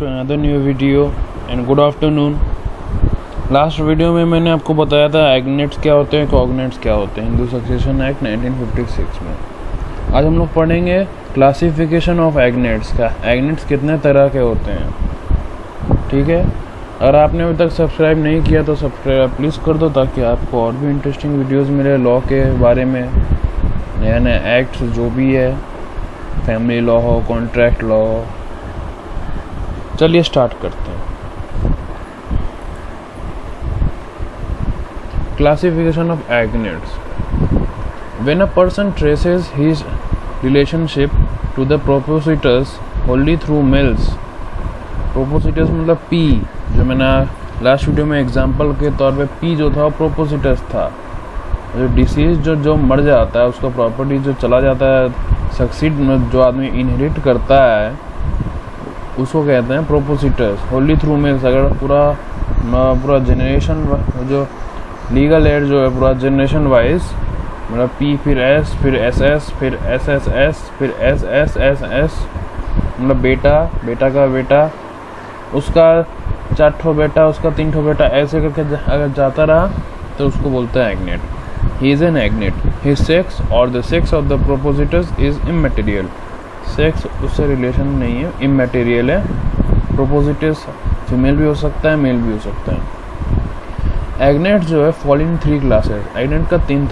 To another new video and good afternoon. Last video में मैंने आपको बताया था एग्नेट्स क्या होते हैं, कॉग्नेट्स क्या होते हैं हिंदू सक्सेशन एक्ट 1956 में। आज हम लोग पढ़ेंगे क्लासिफिकेशन ऑफ एग्नेट्स का। एग्नेट्स कितने तरह के होते हैं, ठीक है। अगर आपने अभी तक सब्सक्राइब नहीं किया तो सब्सक्राइब प्लीज़ कर दो ताकि आपको और भी इंटरेस्टिंग वीडियोस मिले लॉ के बारे में, नया नया एक्ट्स जो भी है, फैमिली लॉ हो, कॉन्ट्रैक्ट लॉ हो। चलिए स्टार्ट करते हैं। Classification of agnates. When a person traces his relationship to the propositus only through males. Propositus मतलब पी, जो मैंने लास्ट वीडियो में एग्जांपल के तौर पे पी जो था वो प्रोपोसिटस था। जो डिसीज जो मर जाता है उसका प्रॉपर्टी जो चला जाता है, सक्सीड जो आदमी इनहेरिट करता है उसको कहते हैं प्रोपोसिटस होनली थ्रू मेल्स। अगर पूरा जनरेशन जो लीगल एड जो है पूरा जनरेशन वाइज मतलब पी फिर एस फिर एस एस फिर एस एस एस फिर एस एस एस एस मतलब बेटा का बेटा, उसका 4 ठो बेटा, उसका 3 ठो बेटा, ऐसे करके अगर जाता रहा तो उसको बोलते हैं agnate. He is an agnate. His sex और the sex of the propositus is immaterial. Sex उससे रिलेशन नहीं है, इमैटेरियल है। प्रोपोसिटस फीमेल भी हो सकता है, मेल भी हो सकता है। एग्नेट जो है फॉल इन 3 क्लासेस। एग्नेट का 3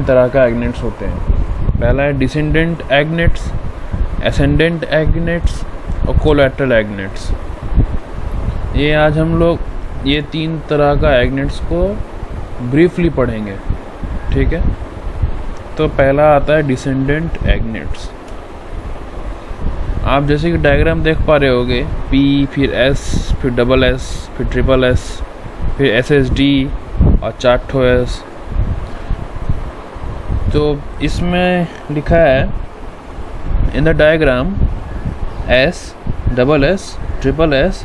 तरह का एग्नेट्स होते हैं। पहला है डिसेंडेंट एग्नेट्स, एसेंडेंट एग्नेट्स और कोलैटरल एग्नेट्स। ये आज हम लोग ये 3 तरह का एग्नेट्स को ब्रीफली पढ़ेंगे, ठीक है। तो पहला आता है डिसेंडेंट एग्नेट्स। आप जैसे कि डायग्राम देख पा रहे होगे, पी फिर एस फिर डबल एस फिर ट्रिपल एस फिर एस एस डी और 4 ठो एस। तो इसमें लिखा है in the diagram S, double S, triple S,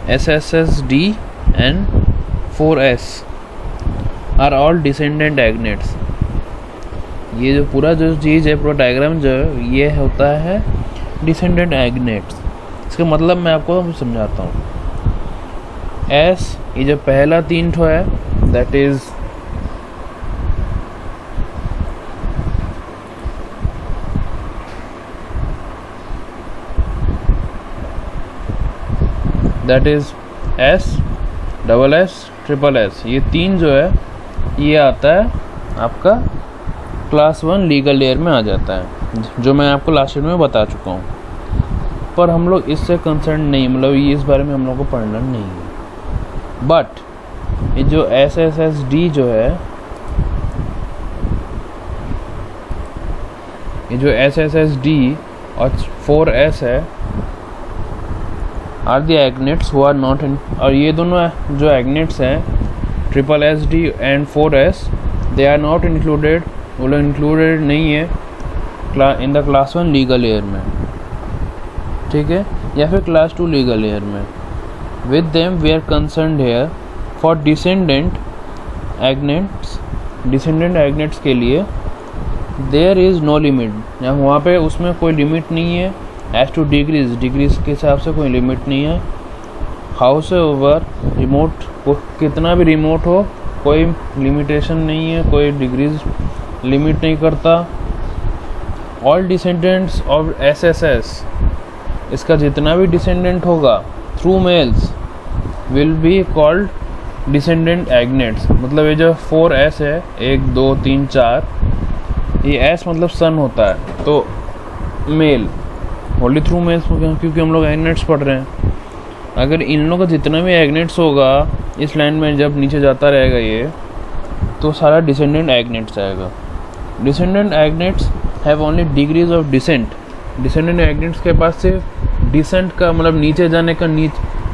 S S S D and 4S are all descendant agnates. ये जो पूरा जो चीज़ है, पूरा डायग्राम जो है, ये होता है डिसेंडेंट एग्नेट्स। इसका मतलब मैं आपको समझाता हूँ। एस ये जो पहला 3 ठो है that is S, double S, triple S. ये 3 जो है ये आता है आपका क्लास 1 लीगल एयर में आ जाता है, जो मैं आपको लास्ट ईयर में बता चुका हूँ। पर हम लोग इससे कंसर्न नहीं, मतलब ये इस बारे में हम लोग को पढ़ना नहीं है। बट ये जो एस एस एस डी जो है, ये जो एस एस एस डी और 4S है are the agnates who are not in. और ये दोनों जो एग्नेट्स हैं triple S D and 4S, they are not included, वो लोग इंक्लूडेड नहीं है in the class 1 legal heir में, ठीक है, या फिर क्लास 2 लीगल एयर में। With them we are concerned here for descendant agnates. Descendant agnates के लिए देयर इज़ नो लिमिट, या वहाँ पे उसमें कोई लिमिट नहीं है। एज टू डिग्रीज के हिसाब से कोई लिमिट नहीं है। हाउस ओवर रिमोट, कितना भी रिमोट हो कोई लिमिटेशन नहीं है, कोई डिग्रीज लिमिट नहीं करता। ऑल डिसेंडेंट्स ऑफ एसएसएस, इसका जितना भी डिसेंडेंट होगा through males will be called descendant agnates. मतलब ये जो 4S है, 1 2 3 4, ये S मतलब सन होता है, तो मेल होनली थ्रू मेल्स, क्योंकि हम लोग एग्नेट्स पढ़ रहे हैं। अगर इन लोगों का जितना भी एग्नेट्स होगा इस लाइन में जब नीचे जाता रहेगा ये, तो सारा डिसेंडेंट एग्नेट्स आएगा। Descendant agnates have only degrees of descent. Descendant agnates के पास सिर्फ डिसेंट का मतलब नीचे जाने का,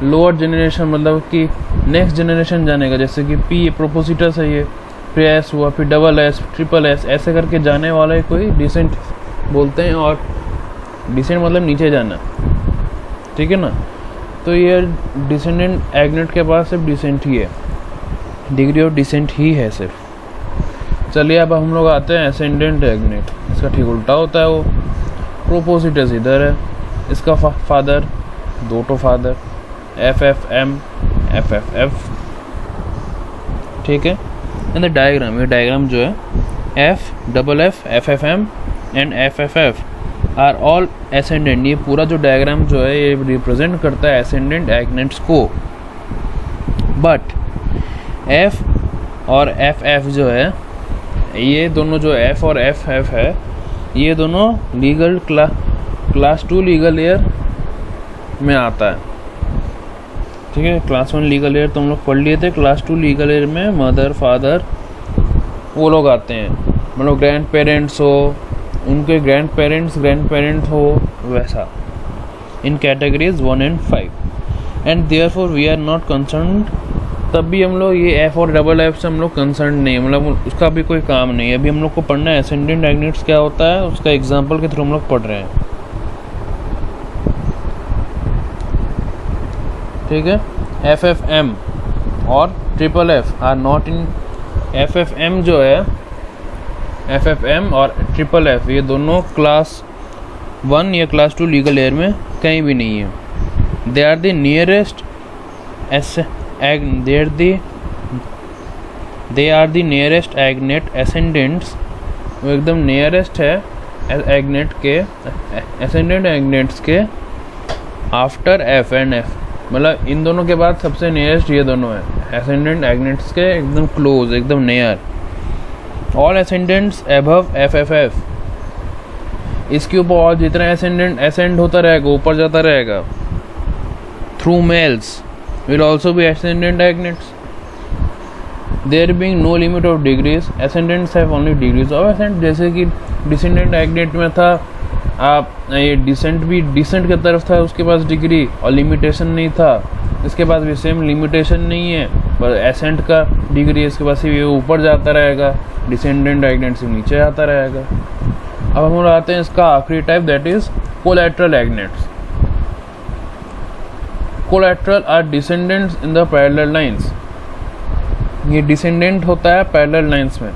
लोअर जनरेशन मतलब कि नेक्स्ट जनरेशन जाने का, जैसे कि पी प्रोपोसिटस है, ये फिर एस हुआ, फिर डबल एस, ट्रिपल एस, ऐसे करके जाने वाला कोई डिसेंट बोलते हैं। और डिसेंट मतलब नीचे जाना, ठीक है ना। तो ये डिसेंडेंट एग्नेट के पास सिर्फ डिसेंट ही है, डिग्री ऑफ डिसेंट ही है सिर्फ। चलिए अब हम लोग आते हैं एसेंडेंट एग्नेट। इसका ठीक उल्टा होता है, वो प्रोपोसिटस इधर है, इसका फादर दो टू फादर, FFM, FFF, ठीक है। इन द डायग्राम, ये डायग्राम जो है FFF, FFM and FFF are all ascendant. ये पूरा जो डायग्राम जो है ये रिप्रेजेंट करता है एसेंडेंट एग्नेट्स को। बट F और FF जो है, ये दोनों जो F और FF है, ये दोनों लीगल क्लास 2 लीगल एयर में आता है, ठीक है। क्लास 1 लीगल एयर तो हम लोग पढ़ लिए थे, क्लास 2 लीगल एयर में मदर फादर वो लोग आते हैं, मतलब ग्रैंड पेरेंट्स हो, उनके ग्रैंड पेरेंट्स हो, वैसा in categories 1 and 5 and therefore we are not concerned. तब भी हम लोग ये F और डबल F से हम लोग कंसर्न नहीं, मतलब उसका भी कोई काम नहीं है। अभी हम लोग को पढ़ना है एसेंडेंट एग्नेट्स क्या होता है, उसका एग्जाम्पल के थ्रू हम लोग पढ़ रहे हैं, ठीक है। FFM और FFF are not in. FFM जो है, FFM और FFF ये दोनों क्लास 1 या क्लास 2 लीगल एयर में कहीं भी नहीं है। They are the nearest agnate ascendants. वो एकदम नियरेस्ट है एग्नेट के, एसेंडेंट एग्नेट्स के आफ्टर F एंड F, मतलब इन दोनों के बाद सबसे नियरेस्ट ये दोनों है, एसेंडेंट एग्नेट्स के एकदम क्लोज, एकदम near. All ascendants above FFF, इसके ऊपर और जितना एसेंडेंट एसेंड होता रहेगा, ऊपर जाता रहेगा, through males will also be ascendant agnates. There being no limit of degrees, ascendants have only degrees of ascent। जैसे कि descendant agnate में था, आप ये डिसेंट भी डिसेंट की तरफ था, उसके पास डिग्री और लिमिटेशन नहीं था। इसके पास भी सेम लिमिटेशन नहीं है, पर एसेंट का डिग्री इसके पास ये ऊपर जाता रहेगा, डिसेंडेंट एग्नेट से नीचे आता रहेगा। अब हम लोग आते हैं इसका आखिरी type, that is collateral agnates. Collateral are descendants in the parallel lines. ये डिसेंडेंट होता है पैरेलल लाइंस में।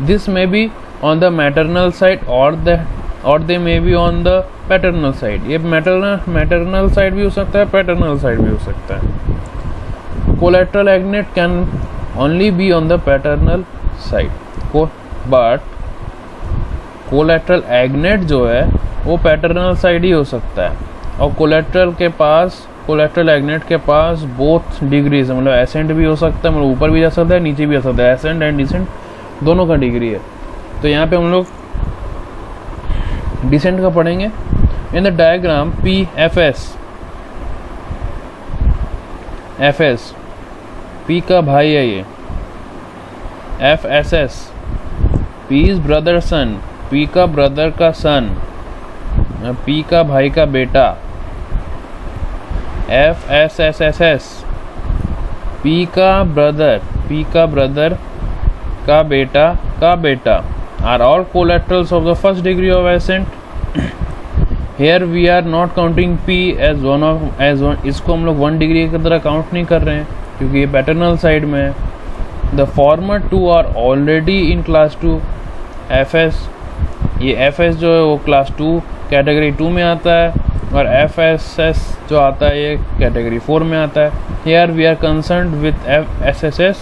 This may be on the maternal side और they may be on the paternal side. ये मैटरनल साइड भी हो सकता है, पैटर्नल साइड भी हो सकता है। Collateral agnate can only be on the paternal side, but collateral agnate जो है वो पैटर्नल साइड ही हो सकता है। और कोलैटरल एग्नेट के पास बोथ डिग्रीज है, मतलब एसेंट भी हो सकता है, मतलब ऊपर भी जा सकता है, नीचे भी जा सकता है, एसेंट एंड डिसेंट दोनों का डिग्री है। तो यहाँ पे हम लोग डिसेंट का पढ़ेंगे। In the diagram FS P का भाई है ये, FSS P is brother son, P का ब्रदर का सन, P का भाई का बेटा। FSSSS P का ब्रदर का बेटा are all collaterals of the first degree of ascent। Here we are not counting P as one। इसको हम लोग 1 डिग्री की तरह काउंट नहीं कर रहे हैं, क्योंकि ये पैटर्नल साइड में है। The former two are already in class 2। FS, ये FS जो है वो क्लास 2 कैटेगरी 2 में आता है, और FSS जो आता है ये कैटेगरी 4 में आता है। Here we are concerned with FSSS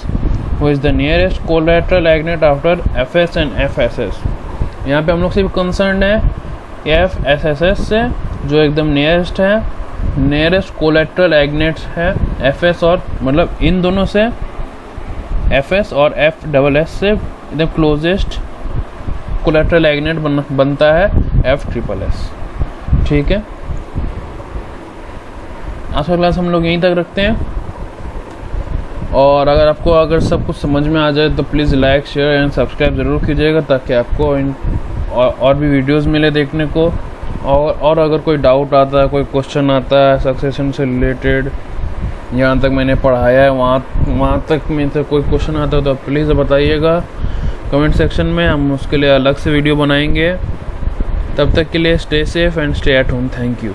who is the nearest collateral agnet after FS and FSS। यहाँ पे हम लोग सिर्फ कंसर्न है FSSS से, जो एकदम नियरेस्ट है, नियरेस्ट कोलैटरल एग्नेट्स है FS और, मतलब इन दोनों से FS और FSS से एकदम क्लोजेस्ट कोलैटरल एग्नेट बनता है FSSS, ठीक है। आज का क्लास हम लोग यहीं तक रखते हैं, और अगर सब कुछ समझ में आ जाए तो please like share and subscribe ज़रूर कीजिएगा, ताकि आपको और भी वीडियोस मिले देखने को। और अगर कोई डाउट आता है, कोई क्वेश्चन आता है सक्सेशन से रिलेटेड, यहाँ तक मैंने पढ़ाया है वहाँ तक में से कोई क्वेश्चन आता है तो प्लीज़ बताइएगा कमेंट सेक्शन में, हम उसके लिए अलग से वीडियो बनाएंगे। तब तक के लिए stay safe and stay at home. Thank you.